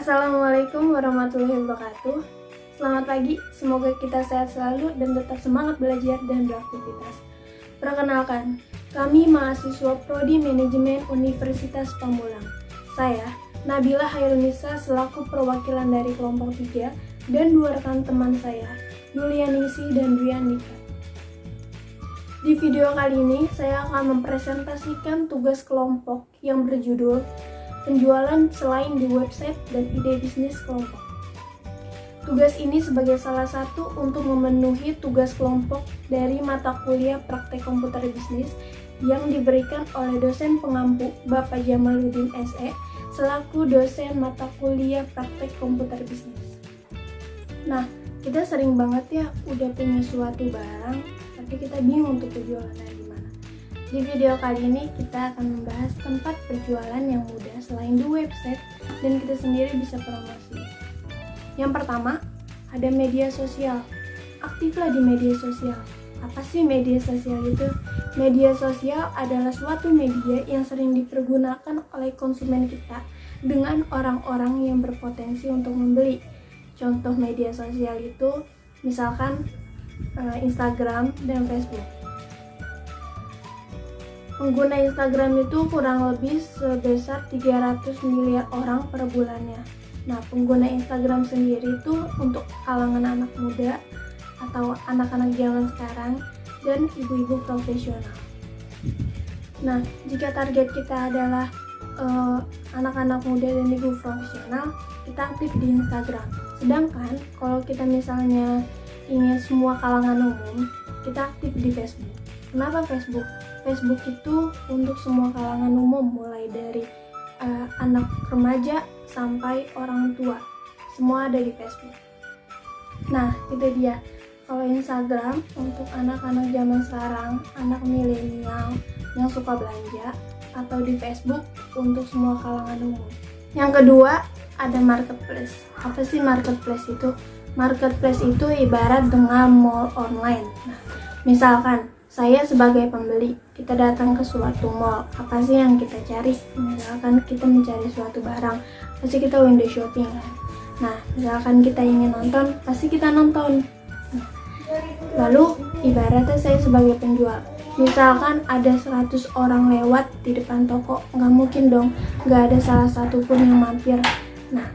Assalamualaikum warahmatullahi wabarakatuh. Selamat pagi, semoga kita sehat selalu dan tetap semangat belajar dan beraktivitas. Perkenalkan, kami mahasiswa Prodi Manajemen Universitas Pamulang. Saya, Nabila Hairunisa selaku perwakilan dari kelompok 3 dan dua rekan teman saya, Yulianingsi dan Dwi Andika. Di video kali ini, saya akan mempresentasikan tugas kelompok yang berjudul penjualan selain di website dan ide bisnis kelompok. Tugas ini sebagai salah satu untuk memenuhi tugas kelompok dari mata kuliah praktek komputer bisnis yang diberikan oleh dosen pengampu Bapak Jamaluddin SE selaku dosen mata kuliah praktek komputer bisnis. Nah, kita sering banget ya udah punya suatu barang, tapi kita bingung untuk penjualannya gimana. Di video kali ini kita akan membahas tempat penjualan yang mudah selain di website dan kita sendiri bisa promosi. Yang pertama, ada media sosial. Aktiflah di media sosial. Apa sih media sosial itu? Media sosial adalah suatu media yang sering dipergunakan oleh konsumen kita dengan orang-orang yang berpotensi untuk membeli. Contoh media sosial itu misalkan Instagram dan Facebook. Pengguna Instagram itu kurang lebih sebesar 300 miliar orang per bulannya. Nah, pengguna Instagram sendiri itu untuk kalangan anak muda atau anak-anak zaman sekarang dan ibu-ibu profesional. Nah, jika target kita adalah anak-anak muda dan ibu profesional, kita aktif di Instagram. Sedangkan kalau kita misalnya ingin semua kalangan umum, kita aktif di Facebook. Kenapa Facebook? Facebook itu untuk semua kalangan umum, mulai dari anak remaja sampai orang tua. Semua ada di Facebook. Nah, itu dia. Kalau Instagram untuk anak-anak zaman sekarang, anak milenial yang suka belanja, atau di Facebook untuk semua kalangan umum. Yang kedua, ada marketplace. Apa sih marketplace itu? Marketplace itu ibarat dengan mall online. Nah, misalkan saya sebagai pembeli, kita datang ke suatu mall. Apa sih yang kita cari? Misalkan kita mencari suatu barang, pasti kita window shopping kan. Nah, misalkan kita ingin nonton, pasti kita nonton. Lalu, ibaratnya saya sebagai penjual. Misalkan ada 100 orang lewat di depan toko, nggak mungkin dong nggak ada salah satu pun yang mampir. Nah,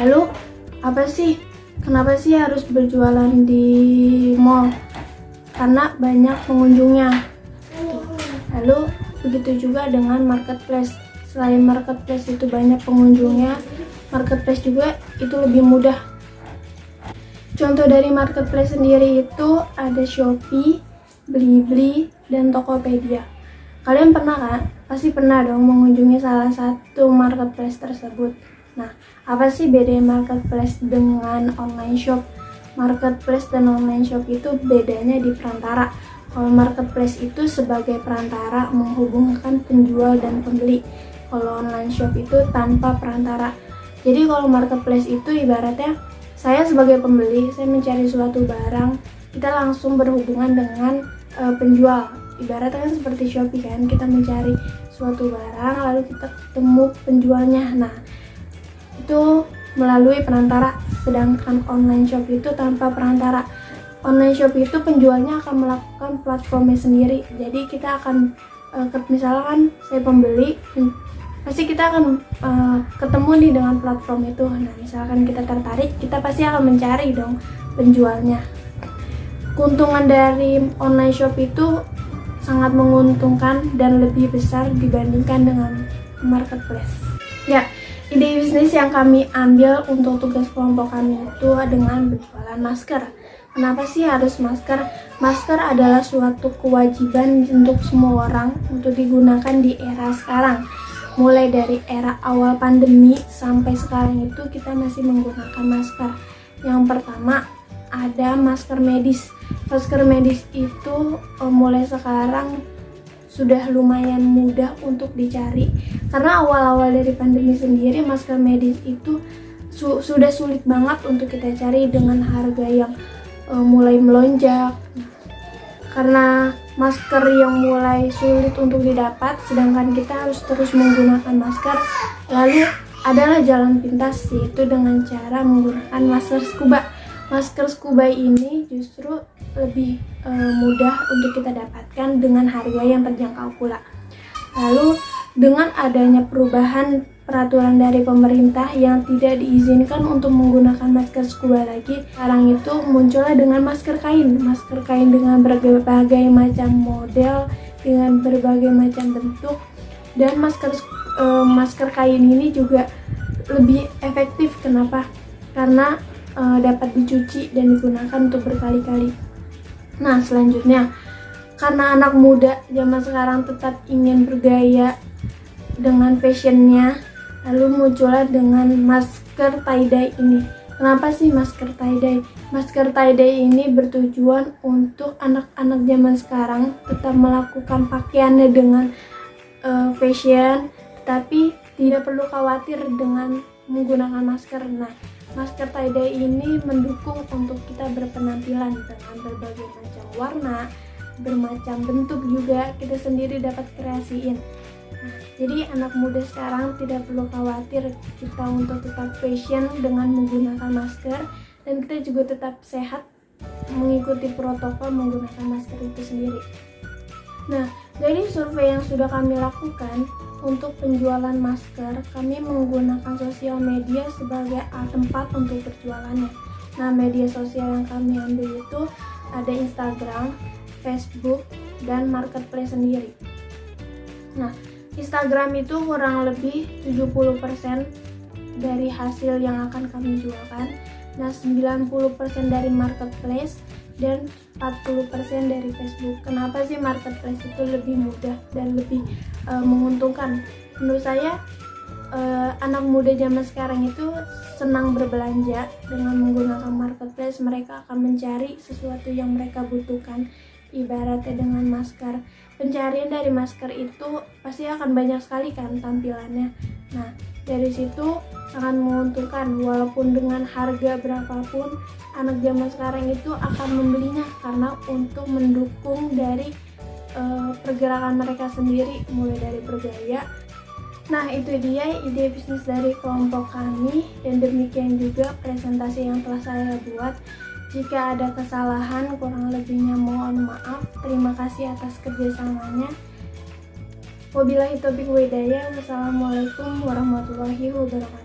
lalu apa sih? Kenapa sih harus berjualan di mall? Karena banyak pengunjungnya. Lalu begitu juga dengan marketplace. Selain marketplace itu banyak pengunjungnya, marketplace juga itu lebih mudah. Contoh dari marketplace sendiri itu ada Shopee, Blibli, dan Tokopedia. Kalian pernah kan? Pasti pernah dong mengunjungi salah satu marketplace tersebut. Nah, apa sih beda marketplace dengan online shop? Marketplace dan online shop itu bedanya di perantara. Kalau marketplace itu sebagai perantara menghubungkan penjual dan pembeli. Kalau online shop itu tanpa perantara. Jadi kalau marketplace itu ibaratnya saya sebagai pembeli, saya mencari suatu barang, kita langsung berhubungan dengan penjual. Ibaratnya kan seperti Shopee kan, kita mencari suatu barang lalu kita ketemu penjualnya. Nah, itu melalui perantara, sedangkan online shop itu tanpa perantara. Online shop itu penjualnya akan melakukan platformnya sendiri. Jadi kita akan misalkan saya pembeli, pasti kita akan ketemu nih dengan platform itu. Nah, misalkan kita tertarik, kita pasti akan mencari dong penjualnya. Keuntungan dari online shop itu sangat menguntungkan dan lebih besar dibandingkan dengan marketplace. Ya, ide bisnis yang kami ambil untuk tugas kelompok kami itu dengan berjualan masker. Kenapa sih harus masker? Masker adalah suatu kewajiban untuk semua orang untuk digunakan di era sekarang. Mulai dari era awal pandemi sampai sekarang itu kita masih menggunakan masker. Yang pertama ada masker medis. Masker medis itu mulai sekarang sudah lumayan mudah untuk dicari, karena awal-awal dari pandemi sendiri masker medis itu sudah sulit banget untuk kita cari dengan harga yang mulai melonjak. Karena masker yang mulai sulit untuk didapat, sedangkan kita harus terus menggunakan masker, lalu adalah jalan pintas, yaitu dengan cara menggunakan masker scuba. Masker scuba ini justru lebih mudah untuk kita dapatkan dengan harga yang terjangkau pula. Lalu dengan adanya perubahan peraturan dari pemerintah yang tidak diizinkan untuk menggunakan masker scuba lagi, sekarang itu muncullah dengan masker kain dengan berbagai macam model, dengan berbagai macam bentuk, dan masker kain ini juga lebih efektif. Kenapa? Karena dapat dicuci dan digunakan untuk berkali-kali. Nah, selanjutnya, karena anak muda zaman sekarang tetap ingin bergaya dengan fashionnya, lalu muncullah dengan masker tie-dye ini. Kenapa sih masker tie-dye? Masker tie-dye ini bertujuan untuk anak-anak zaman sekarang tetap melakukan pakaiannya dengan fashion, tapi tidak perlu khawatir dengan menggunakan masker. Nah, masker tie-dye ini mendukung untuk kita berpenampilan dengan berbagai macam warna, bermacam bentuk juga kita sendiri dapat kreasiin. Nah, jadi anak muda sekarang tidak perlu khawatir kita untuk tetap fashion dengan menggunakan masker, dan kita juga tetap sehat mengikuti protokol menggunakan masker itu sendiri. Nah, dari survei yang sudah kami lakukan, untuk penjualan masker, kami menggunakan sosial media sebagai tempat untuk berjualannya. Nah, media sosial yang kami ambil itu ada Instagram, Facebook, dan marketplace sendiri. Nah, Instagram itu kurang lebih 70% dari hasil yang akan kami jualkan. Nah, 90% dari marketplace dan 40% dari Facebook. Kenapa sih marketplace itu lebih mudah dan lebih menguntungkan? Menurut saya anak muda zaman sekarang itu senang berbelanja. Dengan menggunakan marketplace, mereka akan mencari sesuatu yang mereka butuhkan. Ibaratnya dengan masker, pencarian dari masker itu pasti akan banyak sekali kan tampilannya. Nah, dari situ sangat menguntungkan. Walaupun dengan harga berapapun, anak zaman sekarang itu akan membelinya karena untuk mendukung dari pergerakan mereka sendiri, mulai dari bergaya. Nah, itu dia ide bisnis dari kelompok kami, dan demikian juga presentasi yang telah saya buat. Jika ada kesalahan, kurang lebihnya mohon maaf. Terima kasih atas kerjasamanya. Wabillahi taufiq wa hidayah. Wassalamualaikum warahmatullahi wabarakatuh.